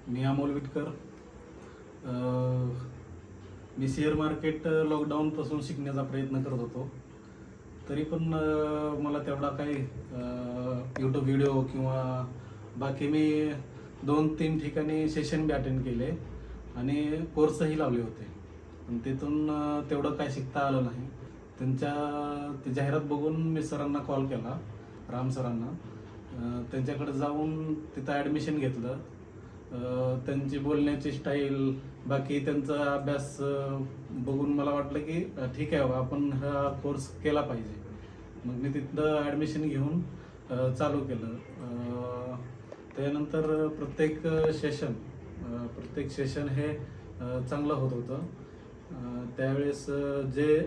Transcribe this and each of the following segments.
मी Amol Whittaker. मी share market लॉकडाऊनपासून शिकण्याचा प्रयत्न करत होतो. तरी पण मला तेवढा काही यूट्यूब व्हिडिओ किंवा बाकी मी 2-3 ठिकाणी सेशन बी अटेंड केले आणि कोर्सही लावले होते. पण तिथून तेवढं काय शिकता आलं नाही. ती जाहिरात बघून मी सरांना कॉल केला, राम सरांना. त्यांच्याकडे जाऊन तिथं ॲडमिशन घेतलं. त्यांची बोलण्याची स्टाईल, बाकी त्यांचा अभ्यास बघून मला वाटलं की ठीक आहे, आपण हा कोर्स केला पाहिजे. मग मी तिथं ॲडमिशन घेऊन चालू केलं. त्यानंतर प्रत्येक सेशन हे चांगलं होत होतं. त्यावेळेस जे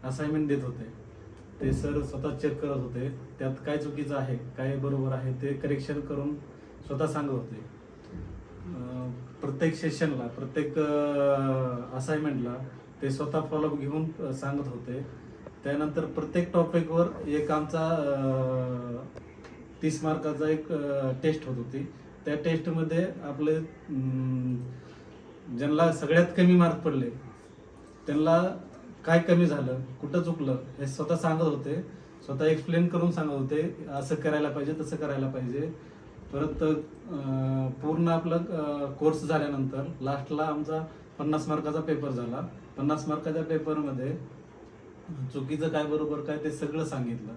असाइनमेंट देत होते ते सर स्वतः चेक करत होते. त्यात काय चुकीचं आहे, काय बरोबर आहे ते करेक्शन करून स्वतः सांगत होते. प्रत्येक सेशनला, प्रत्येक असाइनमेंटला ते स्वतः फॉलोअप घेऊन सांगत होते. त्यानंतर प्रत्येक टॉपिकवर एक आमचा 30 मार्काचा एक टेस्ट होत होती. त्या टेस्टमध्ये आपले ज्यांना सगळ्यात कमी मार्क पडले त्यांना काय कमी झालं, कुठं चुकलं हे स्वतः सांगत होते. स्वतः एक्सप्लेन करून सांगत होते, असं करायला पाहिजे, तसं करायला पाहिजे. परत पूर्ण आपलं कोर्स झाल्यानंतर लास्टला आमचा 50 मार्काचा पेपर झाला. 50 मार्काच्या पेपरमध्ये चुकीचं काय बरोबर काय ते सगळं सांगितलं.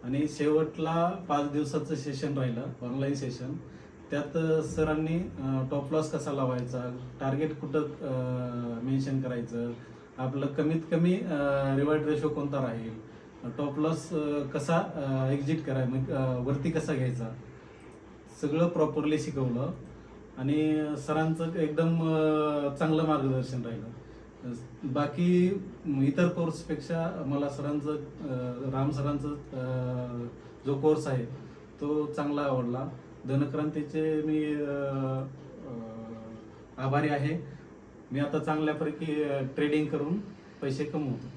आणि शेवटला 5 दिवसाचं सेशन राहिलं, ऑनलाईन सेशन. त्यात सरांनी टॉप लॉस कसा लावायचा, टार्गेट कुठं मेन्शन करायचं, आपलं कमीत कमी रिवॉर्ड रेशो कोणता राहील, टॉप लॉस कसा एक्झिट करायचा, मग वरती कसा घ्यायचा, सगळं प्रॉपरली शिकवलं. आणि सरांचं एकदम चांगलं मार्गदर्शन राहिलं. बाकी इतर कोर्सपेक्षा मला राम सरांचं जो कोर्स आहे तो चांगला आवडला. धनक्रांतीचे मी आभारी आहे. मी आता चांगल्यापैकी ट्रेडिंग करून पैसे कमवतो.